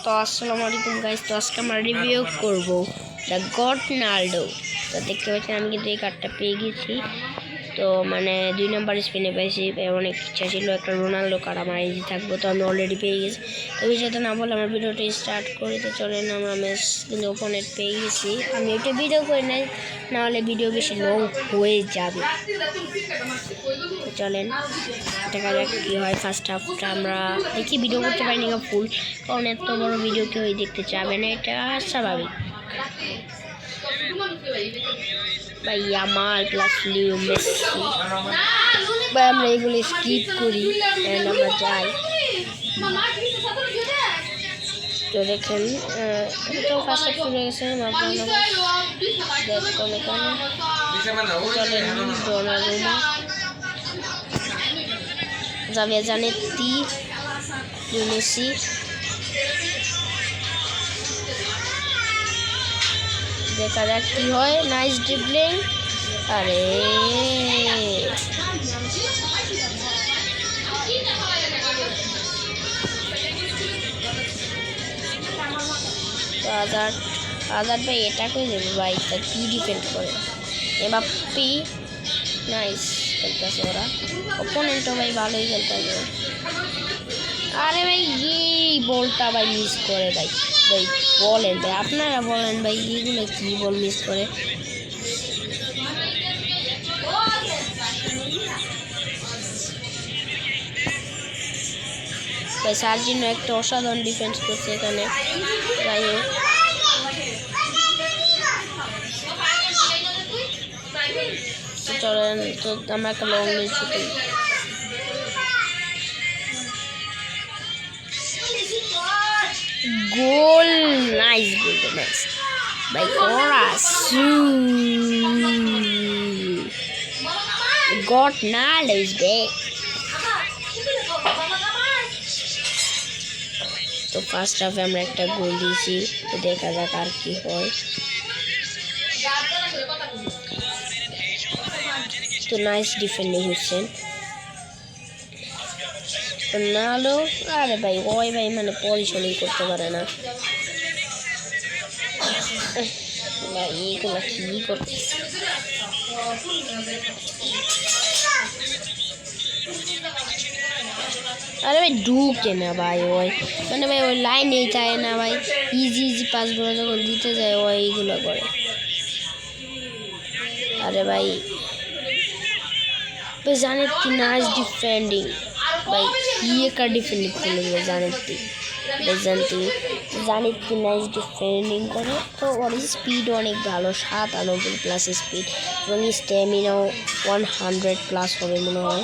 তো আসসালামু আলাইকুম গাইস, তো আজকে আমরা রিভিউ করব দ্য গড নাল্ডো। তো দেখতে পাচ্ছেন আমি কিন্তু এই কার্ডটা পেয়ে গেছি। তো মানে 2 নম্বর স্পিনে পেয়েছি, অনেক ইচ্ছা ছিল একটা রোনাল্ডো কার্ড আমার ইজি থাকবো, তো আমি অলরেডি পেয়ে গেছি। তো বিষয়টা না বলে আমরা ভিডিওটা স্টার্ট করি। তো চলেন, আমরা ম্যাচ কিন্তু ওপোনেন্ট পেয়ে গেছি। আমি ওইটা ভিডিও করে নাই, নাহলে ভিডিও বেশি লং হয়ে যাবে। চলেন দেখা যাক কী হয়। ফার্স্ট হাফটা আমরা দেখি, ভিডিও করতে পারিনি ফুল, কারণ এত বড় ভিডিও কেউই দেখতে চাবে না, এটা স্বাভাবিক। ভাই আমার প্লাস লিও মেসি ভাই, আমরা এগুলো স্কিপ করি, আমরা যাই। তো দেখেন তো ফার্স্ট হাফ শুরু হয়ে গেছে। চলেন ডোনারুমা, জাভিয়া জানেত্তি, মেসি, দেখা যাক কি হয়। নাইস ড্রিবলিং, আরে আজাদ ভাই এটা করে দেবে ভাই, তা কি ডিফেন্ড করে। এমবাপ্পে নাইস খেলতেছে ওরা, অপোনেন্টও ভাই ভালোই খেলতেছে। আরে ভাই এই বলটা ভাই মিস করে ভাই। ভাই বলেন ভাই, আপনারা বলেন ভাই এগুলো কি বল মিস করে। ভাই সার্জিনো একটা অসাধারণ ডিফেন্স করছে এখানে। যাই হোক, চলেন তো আমরা একটা long range shooting. Goal, nice goal, nice ভাই। God naldo is back. তো ফার্স্ট হাফে আমরা একটা গোল দিয়েছি, তো দেখা যাক আর কি হয়। তো নাইস ডিফেন্ডিং হচ্ছেন রোনাল্ডো। আরে ভাই ওই ভাই মানে পজিশনিং করতে পারে না ভাই, এইগুলা কি করতেছে। আরে ভাই ঢুকে না ভাই, ওই মানে ভাই ওই লাইনেই যায় না ভাই, ইজি পাসগুলো যখন দিতে যায় ওই এইগুলো করে। আরে ভাই জানেত্তি নাইস ডিফেন্ডিং ভাই, কি একটা ডিফেন্ডিং করলে জানেত্তি নাইস ডিফেন্ডিং করে। তো ওর স্পিড অনেক ভালো, 97+ স্পিড, এবং স্ট্যামিনাও 100+ হবে মনে হয়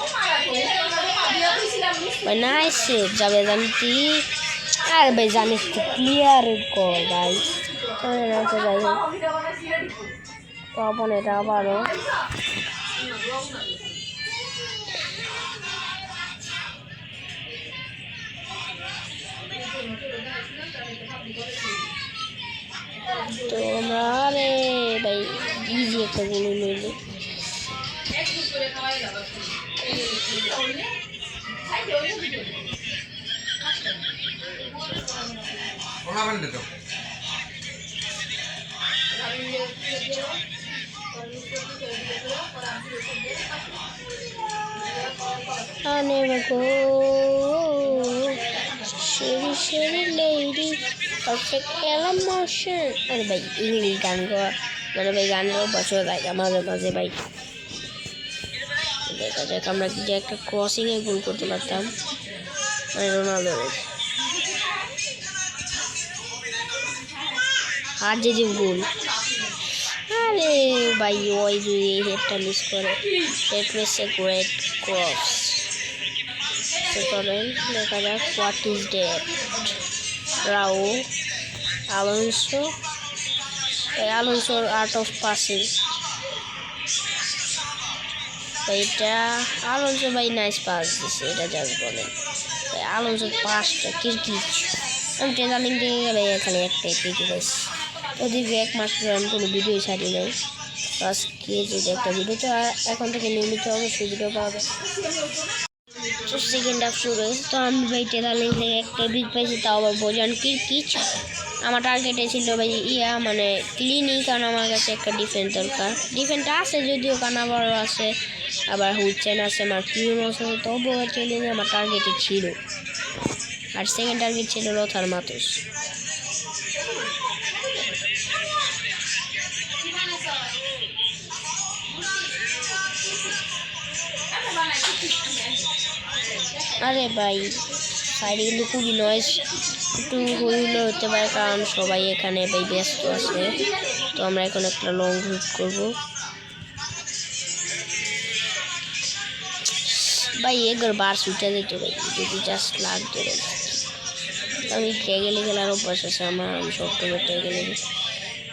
ভাই। নাইস সেভ যাবে জানেত্তি। আর ভাই জানেত্তি ক্লিয়ার কর ভাই। তো যাই হোক, তো আপন এটা আবারও তো আমরা আরে ভাই ইজি একটা গোল লইলি। never go sherry lady perfect emotion। আরে ভাই ইংলিশ গান গাওয়া মানে ভাই গানেরও বছর গাইকা মাঝে মাঝে ভাই। দেখা যাক আমরা কি একটা ক্রসিংয়ে গোল করতে পারতাম মানে রোনাল্ডোর। আর যে গোল, আরে ভাই ওই যদি হেডটা মিস করে, that was a great cross. তো চলেন দেখা যাক হোয়াট ইজ দ্যাট। রাউল আলোনসোর আর্ট অফ পাসিং। এটা আলোনসো ভাই নাইস পাস দিচ্ছে, এটা যাক বলেন ভাই। আলোনসোর পাসটা কিরকিচ, আমি ট্রেনারিং থেকে ভাই এখানে একটাই পেয়ে গেছি। ওদিকে 1 মাস ধরে আমি কোনো ভিডিও ছাড়ি নাই, আজকে যদি একটা ভিডিও, তো এখন থেকে নিয়মিত অবশ্যই ভিডিও পাওয়া যায়। তো সেকেন্ড হাফ শুরু হয়েছে। তো আমি ভাই টেলালিং থেকে একটা বিগ পাইছি, তাও আবার বোজান কিরকিচ। আমার টার্গেটে ছিল ভাই মানে ক্লিনিক, কারণ আমার কাছে একটা ডিফেন্স দরকার। ডিফেন্সটা আছে যদিও, কানাবারও আছে, আবার হুইচেন আছে, আমার কিউরোস আছে, তবুও ক্লিনিক আমার টার্গেটে ছিল। আর সেকেন্ড টার্গেট ছিল লোথার মাতুস। আরে ভাই সাইডে কিন্তু খুবই নয়েজ, একটু হইলে হতে পারে, কারণ সবাই এখানে ভাই ব্যস্ত আছে। তো আমরা এখন একটা লং রুট করবো ভাই। একবার বার ছুটে যেত ভাই, যদি জাস্ট লাগতো ভাই। আমি ট্যাগেলে খেলার অভ্যাস আছে আমার, আমি সবসময় ট্যাগেলে।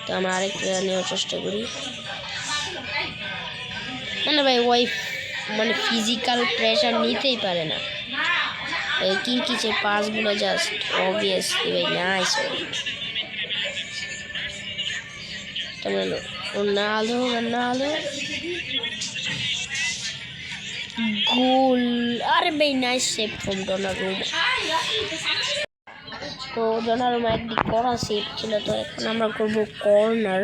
তো আমরা আরেক প্লেয়ার নেওয়ার চেষ্টা করি। মানে ভাই ওই মানে ফিজিক্যাল প্রেশার নিতেই পারে না। কিরকিচের পাসগুলো জাস্ট অবভিয়াসলি ভাই নাইস। রোনালদো গোল। আরে ভাই নাইস সেভ ফ্রম ডোনারুমা। তো ডোনারুমা একদিক করা সেভ ছিল। তো এখন আমরা করবো কর্নার।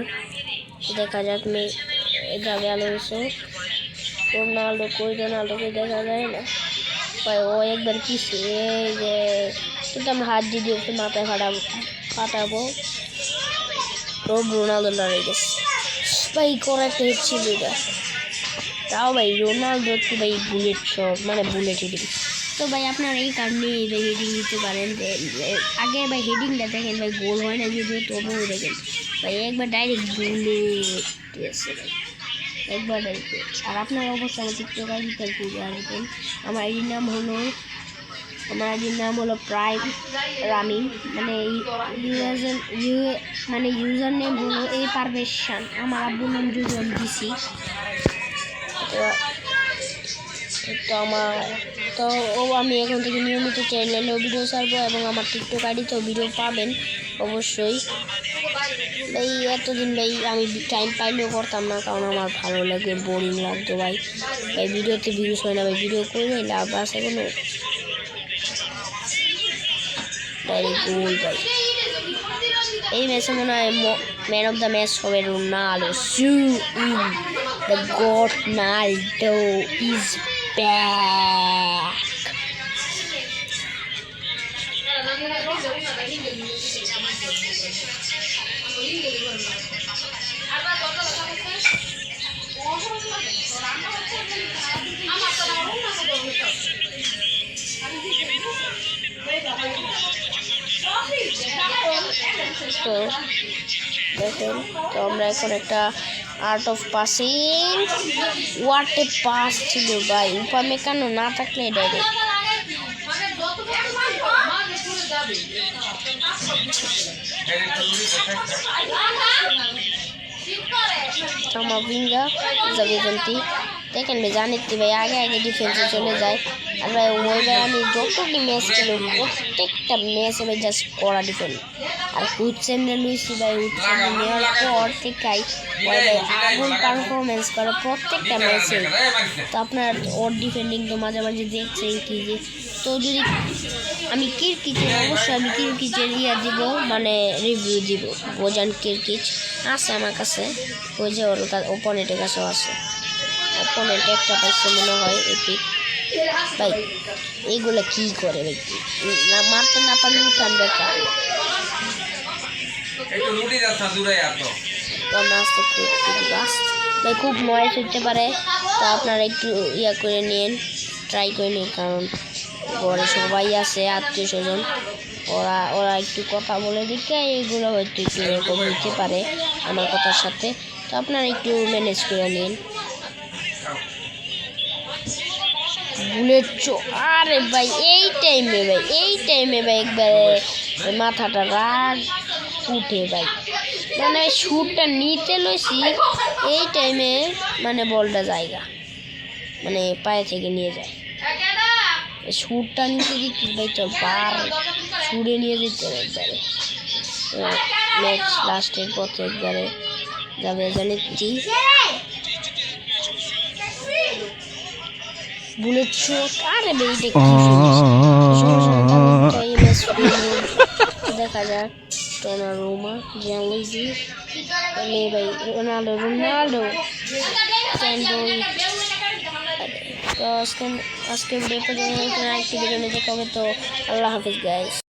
দেখা যাক যাবে আলোচনা। রোনালদোকে দেখা যায় না ভাই, ও একবার কিছু এই যে, কিন্তু আমরা হাত দিয়ে ওকে মাথায় ফাটাবো। রোনালদো লড়াই গেছে ভাই, করা একটা হিট ছিল এটা। তাও ভাই রোনালদো কি ভাই বুলেট শট, মানে বুলেট হিডিং। তো ভাই আপনারা এই কারণে ভাই হেডিং নিতে পারেন। আগে ভাই হেডিংটা দেখেন ভাই, গোল হয় না যদিও, তবুও দেখেন ভাই একবার ডাইরেক্ট বুলেট দিয়েছে ভাই, একবার ডাইরেক্ট। আর আপনারা অবশ্যই আমার টিকটক আইডিটা খুঁজে আসবেন। আমার আইডির নাম হলো প্রাইম রামিং, মানে ইউজার নেম হলো এই পারভেশন। আমার আব্বুর নাম জুজন দিছি। তো আমি এখন থেকে নিয়মিত চ্যানেলেও ভিডিও ছাড়বো, এবং আমার টিকটক আইডিতেও ভিডিও পাবেন অবশ্যই। ভাই এতদিন ভাই আমি টাইম পাইলেও করতাম না, কারণ আমার ভালো লাগে, বোরিং লাগতো ভাই। ভিডিওতে ভিউজ হয় না ভাই, ভিডিও করে লাভ আছে কোনো? ডাইরেক্ট গোল ভাই। এই ম্যাচে মনে হয় ম্যান অফ দ্য ম্যাচ হবে Ronaldo. The God naldo is back. তো দেখেন, তো আমরা এখন একটা art of passing, what a pass ছিল ভাই। উপমেকানো না থাকলে ডাইরেক্ট দেখেন ভাই, জানিতে ভাই আগে ডিফেন্সে চলে যায়। আর ভাই ওই ভাই আমি যতটি ম্যাচ খেলি প্রত্যেকটা ম্যাচে ভাই জাস্ট করা ডিফেন্স। আর হুইচেনে লুইসি ভাই, হুইচেনে নেওয়ার পর থেকেই ওই ভাই আগুন পারফরমেন্স করে প্রত্যেকটা ম্যাচে। তো আপনার ওর ডিফেন্ডিং তো মাঝে মাঝে দেখছেন কি যে। তো যদি আমি কিরকিচের অবশ্যই আমি কিরকিচের দিব, মানে রিভিউ দিব। বোজান কিরকিচ আছে আমার কাছে, ওই যে ওর ওপোনেন্টের কাছেও আছে। ওপোনেন্ট একটা পাইছে মনে হয় এপিক ভাই। এইগুলো কি করে ভাই, মারতে না পারলে উঠান বেকার। ভাই খুব নয়েজ হতে পারে, তো আপনারা একটু করে নিন, ট্রাই করে নিন, কারণ ঘরে সবাই আছে, আত্মীয় স্বজন, ওরা একটু কথা বলে দিকে এইগুলো হয়তো একটু এরকম হতে পারে আমার কথার সাথে। তো আপনারা একটু ম্যানেজ করে নিন। বুলেট আরে ভাই এই টাইমে ভাই একবারে মাথাটা রাগ উঠে ভাই, মানে শুটটা নিতে লইছি এই টাইমে, মানে বলটা জায়গা মানে পায়ে থেকে নিয়ে যায়। শুটটা নিতে দিচ্ছি ভাই, তো বার ছুড়ে নিয়ে যেতে একবারে। ম্যাচ লাস্টের পথে একবারে যাবে জানিচ্ছি। বুলেট শট আরে বেইটা কি ফিনিশ দেখা যাক রোমা জিয়াংলি এলে ভাই রোনাল্ডো রোনাল্ডো তো আজকে ভিডিও পর্যন্ত আরেকটি ভিডিও নিতে হবে তো আল্লাহ হাফিজ গাইস